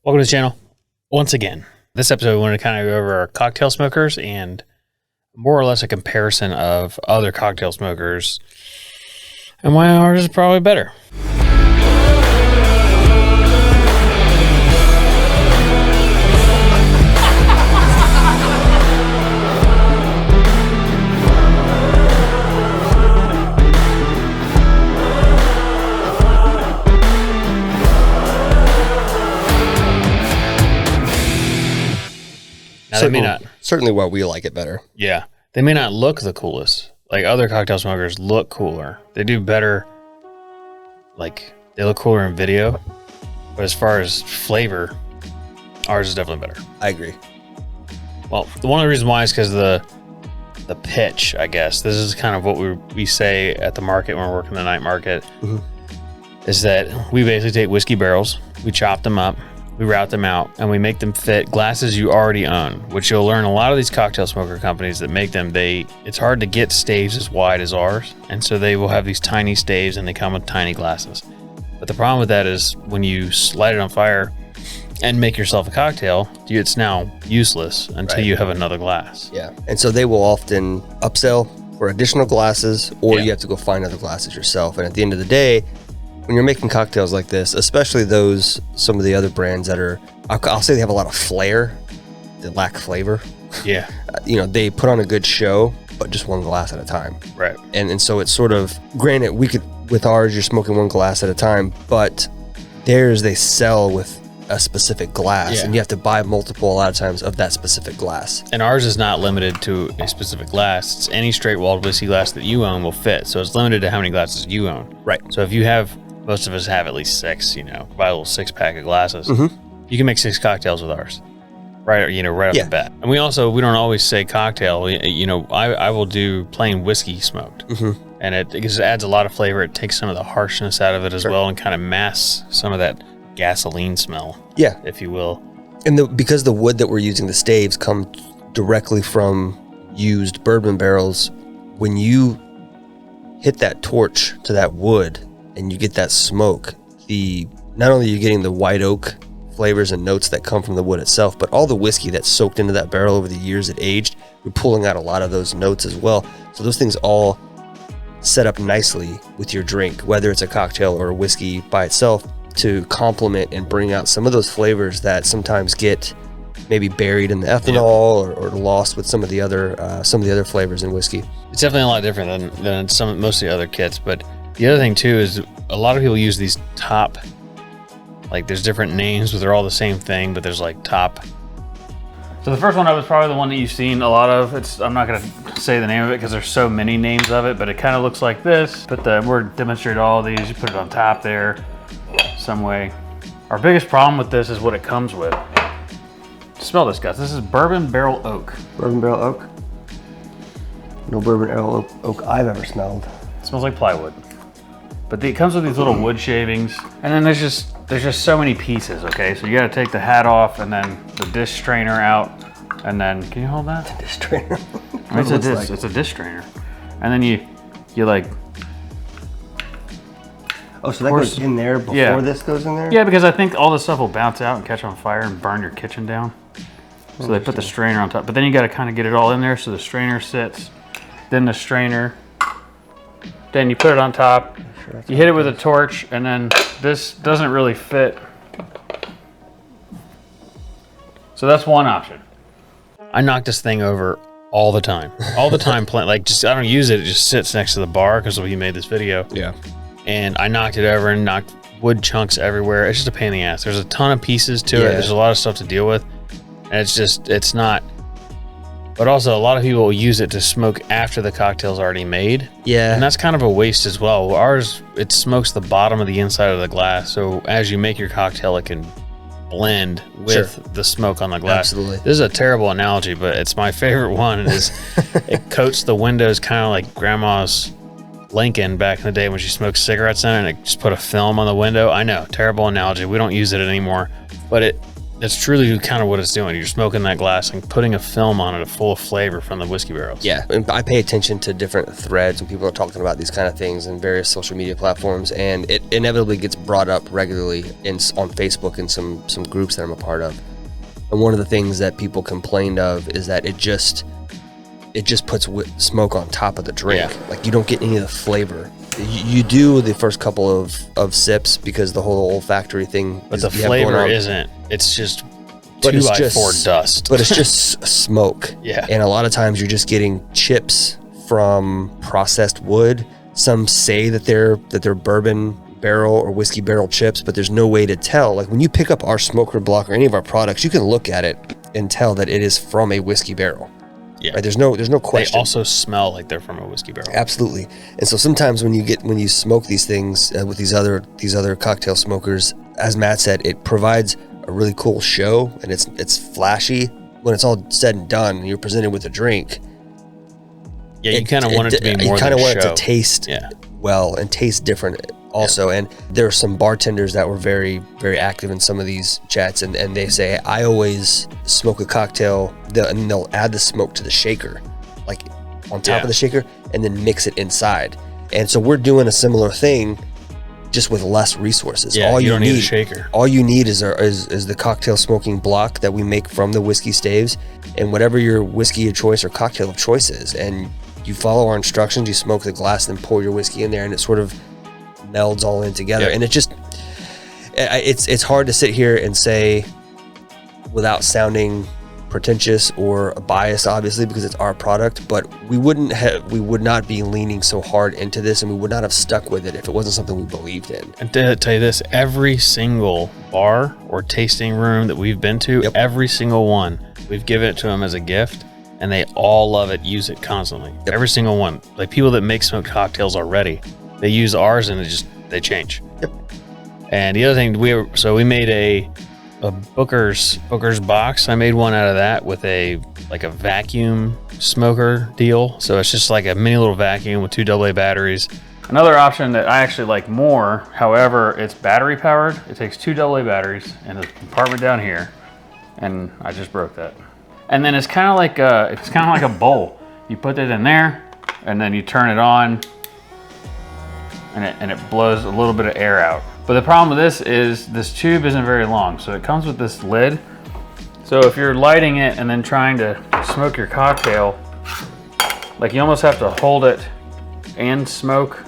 Welcome to the channel. Once again, this episode we want to kind of go over our cocktail smokers and more or less a comparison of other cocktail smokers and why ours is probably better. Now, they may not. Certainly why we like it better. Yeah. They may not look the coolest. Like other cocktail smokers look cooler. They do better. Like they look cooler in video. But as far as flavor, ours is definitely better. I agree. Well, one of the reasons why is because of the pitch, I guess. This is kind of what we say at the market when we're working the night market. Mm-hmm. Is that we basically take whiskey barrels, we chop them up, we route them out, and we make them fit glasses you already own, which you'll learn a lot of these cocktail smoker companies that make them, it's hard to get staves as wide as ours, and so they will have these tiny staves and they come with tiny glasses. But the problem with that is when you light it on fire and make yourself a cocktail, it's now useless until you have another glass. Yeah, and so they will often upsell for additional glasses, or you have to go find other glasses yourself. And at the end of the day, when you're making cocktails like this, especially some of the other brands that are, I'll say they have a lot of flair, they lack flavor. Yeah. They put on a good show, but just one glass at a time. Right. And so it's sort of, granted, with ours, you're smoking one glass at a time, but theirs, they sell with a specific glass, and you have to buy multiple, a lot of times, of that specific glass. And ours is not limited to a specific glass. It's any straight walled whiskey glass that you own will fit. So it's limited to how many glasses you own. Right. So if you have, most of us have at least six, buy a little 6-pack of glasses. Mm-hmm. You can make 6 cocktails with ours, right off the bat. And we don't always say cocktail. I will do plain whiskey smoked. Mm-hmm. And it just adds a lot of flavor. It takes some of the harshness out of it as well and kind of masks some of that gasoline smell, if you will. And because the wood that we're using, the staves, come directly from used bourbon barrels, when you hit that torch to that wood and you get that smoke, not only are you getting the white oak flavors and notes that come from the wood itself, but all the whiskey that's soaked into that barrel over the years it aged, you're pulling out a lot of those notes as well. So those things all set up nicely with your drink, whether it's a cocktail or a whiskey by itself, to complement and bring out some of those flavors that sometimes get maybe buried in the ethanol or lost with some of the other flavors in whiskey. It's definitely a lot different than most of the other kits. But the other thing too is a lot of people use these top, like there's different names, but they're all the same thing, but there's like top. So the first one was probably the one that you've seen a lot of. I'm not going to say the name of it because there's so many names of it, but it kind of looks like this. We're demonstrating all of these. You put it on top there some way. Our biggest problem with this is what it comes with. Smell this, guys. This is bourbon barrel oak. Bourbon barrel oak? No bourbon barrel oak I've ever smelled. It smells like plywood. But it comes with these little wood shavings, and then there's just so many pieces, okay? So you gotta take the hat off and then the dish strainer out, and then, can you hold that? The dish strainer. It's a dish strainer. And then you like, oh, so that goes in there before this goes in there? Yeah, because I think all this stuff will bounce out and catch on fire and burn your kitchen down. So they put the strainer on top. But then you got to kind of get it all in there so the strainer sits. Then the strainer. Then you put it on top. You hit it with a torch, and then this doesn't really fit. So that's one option. I knock this thing over all the time. All the time. I don't use it. It just sits next to the bar because we made this video. Yeah. And I knocked it over and knocked wood chunks everywhere. It's just a pain in the ass. There's a ton of pieces to it. There's a lot of stuff to deal with. And it's not. But also, a lot of people will use it to smoke after the cocktail's already made. Yeah. And that's kind of a waste as well. Ours, it smokes the bottom of the inside of the glass. So as you make your cocktail, it can blend with the smoke on the glass. Absolutely. This is a terrible analogy, but it's my favorite one. It coats the windows kind of like grandma's Lincoln back in the day when she smoked cigarettes in it, and it just put a film on the window. I know, terrible analogy. We don't use it anymore, but It's truly kind of what it's doing. You're smoking that glass and putting a film on it full of flavor from the whiskey barrels. Yeah, and I pay attention to different threads when people are talking about these kind of things in various social media platforms, and it inevitably gets brought up regularly on Facebook and some groups that I'm a part of. And one of the things that people complained of is that it just puts smoke on top of the drink. Yeah. Like you don't get any of the flavor. You do the first couple of sips because the whole olfactory thing. But the flavor isn't. It's just 2x4 dust. But it's just smoke. Yeah. And a lot of times you're just getting chips from processed wood. Some say that they're bourbon barrel or whiskey barrel chips, but there's no way to tell. Like when you pick up our smoker block or any of our products, you can look at it and tell that it is from a whiskey barrel. Yeah. Right? There's no question. They also smell like they're from a whiskey barrel. Absolutely. And so sometimes when you smoke these things with these other cocktail smokers, as Matt said, it provides a really cool show and it's flashy. When it's all said and done and you're presented with a drink, yeah, you kind of want it to be more than a show. You kind of want it to taste yeah. well and taste different also. Yeah. And there are some bartenders that were very, very active in some of these chats, and they say, I always smoke a cocktail, and they'll add the smoke to the shaker, like on top of the shaker, and then mix it inside. And so we're doing a similar thing, just with less resources. Yeah, you don't need a shaker. All you need is the cocktail smoking block that we make from the whiskey staves, and whatever your whiskey of choice or cocktail of choice is. And you follow our instructions, you smoke the glass, then pour your whiskey in there, and it sort of melds all in together. Yep. And it's hard to sit here and say, without sounding pretentious or biased, obviously, because it's our product, but we would not be leaning so hard into this, and we would not have stuck with it if it wasn't something we believed in. And to tell you this, every single bar or tasting room that we've been to, every single one, we've given it to them as a gift, and they all love it, use it constantly. Every single one. Like people that make smoked cocktails already, they use ours and they change. Yep. And the other thing, we made a Booker's box. I made one out of that with a vacuum smoker deal. So it's just like a mini little vacuum with 2 AA batteries. Another option that I actually like more, however, it's battery powered. It takes 2 AA batteries and a compartment down here, and I just broke that. And then it's kind of like a bowl. You put it in there, and then you turn it on, and it blows a little bit of air out. But the problem with this is this tube isn't very long, so it comes with this lid. So if you're lighting it and then trying to smoke your cocktail, like you almost have to hold it and smoke,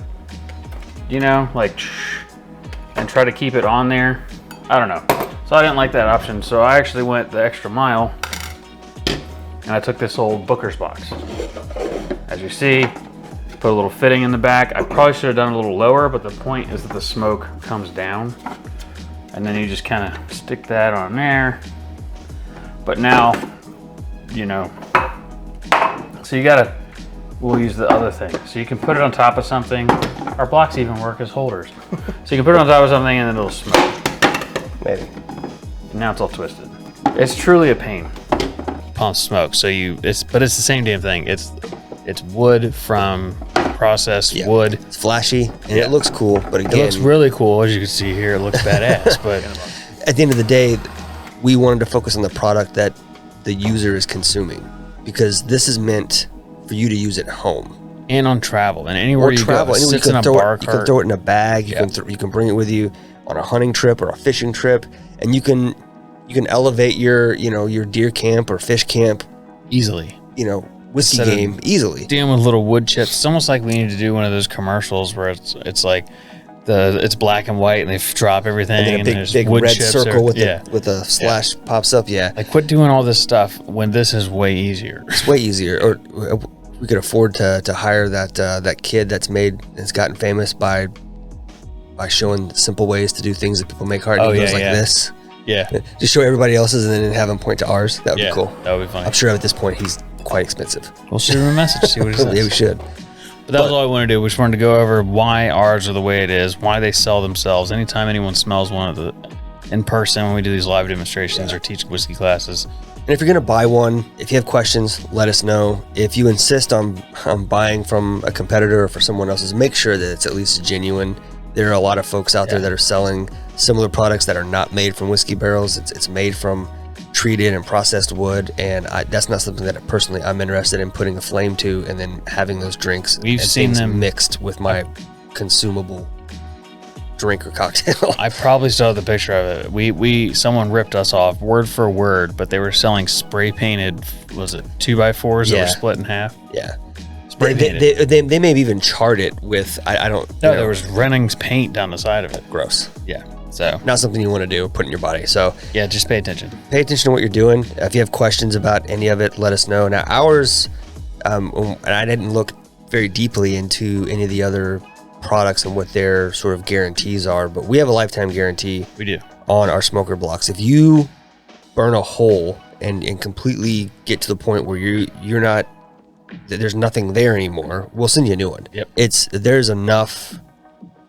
and try to keep it on there. I don't know. So I didn't like that option, so I actually went the extra mile, and I took this old Booker's box. As you see, put a little fitting in the back. I probably should have done it a little lower, but the point is that the smoke comes down, and then you just kind of stick that on there. But now, so we'll use the other thing. So you can put it on top of something. Our blocks even work as holders. So you can put it on top of something and then it'll smoke. Maybe. And now it's all twisted. It's truly a pain. Pump smoke. So but it's the same damn thing. It's wood from processed wood. It's flashy and it looks cool, but again, it looks really cool. As you can see here, it looks badass. But at the end of the day, we wanted to focus on the product that the user is consuming, because this is meant for you to use at home and on travel and anywhere you go. It sits in a bar cart. You can throw it in a bag. You can bring it with you on a hunting trip or a fishing trip, and you can elevate your deer camp or fish camp easily. Whiskey game easily. Dealing with little wood chips. It's almost like we need to do one of those commercials where it's like it's black and white and they drop everything and then a big red circle with a slash pops up. Yeah. Like quit doing all this stuff when this is way easier. It's way easier. Or we could afford to hire that kid that's gotten famous by showing simple ways to do things that people make hard. He goes like this. Yeah. Just show everybody else's and then have him point to ours. That would be cool. That would be funny. I'm sure at this point he's quite expensive. We'll shoot him a message, see what he says. Yeah, we should. But that was all I wanted to do. We just wanted to go over why ours are the way it is, why they sell themselves. Anytime anyone smells one of the in person when we do these live demonstrations or teach whiskey classes. And if you're going to buy one, if you have questions, let us know. If you insist on buying from a competitor or for someone else's, make sure that it's at least genuine. There are a lot of folks out there that are selling similar products that are not made from whiskey barrels. It's made from treated and processed wood, and that's not something that personally I'm interested in putting a flame to and then having those drinks. We've seen them mixed with my consumable drink or cocktail. I probably still have the picture of it. Someone ripped us off word for word, but they were selling spray painted, was it 2x4s that were split in half? Yeah. Spray painted. They may have even charred it with, I don't know. No, there was Renning's paint down the side of it. Gross. Yeah. So not something you want to do, put in your body. So yeah, just pay attention. Pay attention to what you're doing. If you have questions about any of it, let us know. Now ours, and I didn't look very deeply into any of the other products and what their sort of guarantees are, but we have a lifetime guarantee. We do. On our smoker blocks. If you burn a hole and completely get to the point where you're not, there's nothing there anymore, we'll send you a new one. Yep. There's enough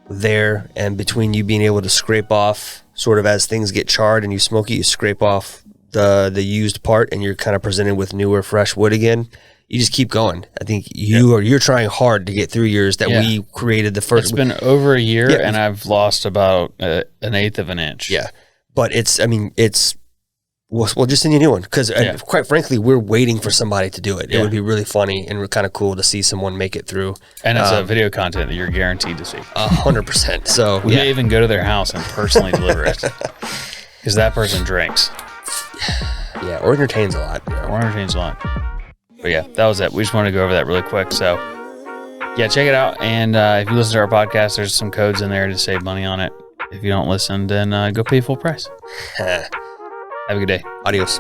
there, and between you being able to scrape off sort of as things get charred and you smoke it, you scrape off the used part and you're kind of presented with newer fresh wood again. You just keep going. I think you're trying hard to get through yours that we created the first. It's been over a year and I've lost about an eighth of an inch. Yeah. But we'll just send you a new one because quite frankly, we're waiting for somebody to do it. It would be really funny and kind of cool to see someone make it through. And it's a video content that you're guaranteed to see. 100%. So we may even go to their house and personally deliver it because that person drinks. Yeah, or entertains a lot. Or entertains a lot. But yeah, that was it. We just wanted to go over that really quick. So yeah, check it out. And if you listen to our podcast, there's some codes in there to save money on it. If you don't listen, then go pay full price. Have a good day. Adios.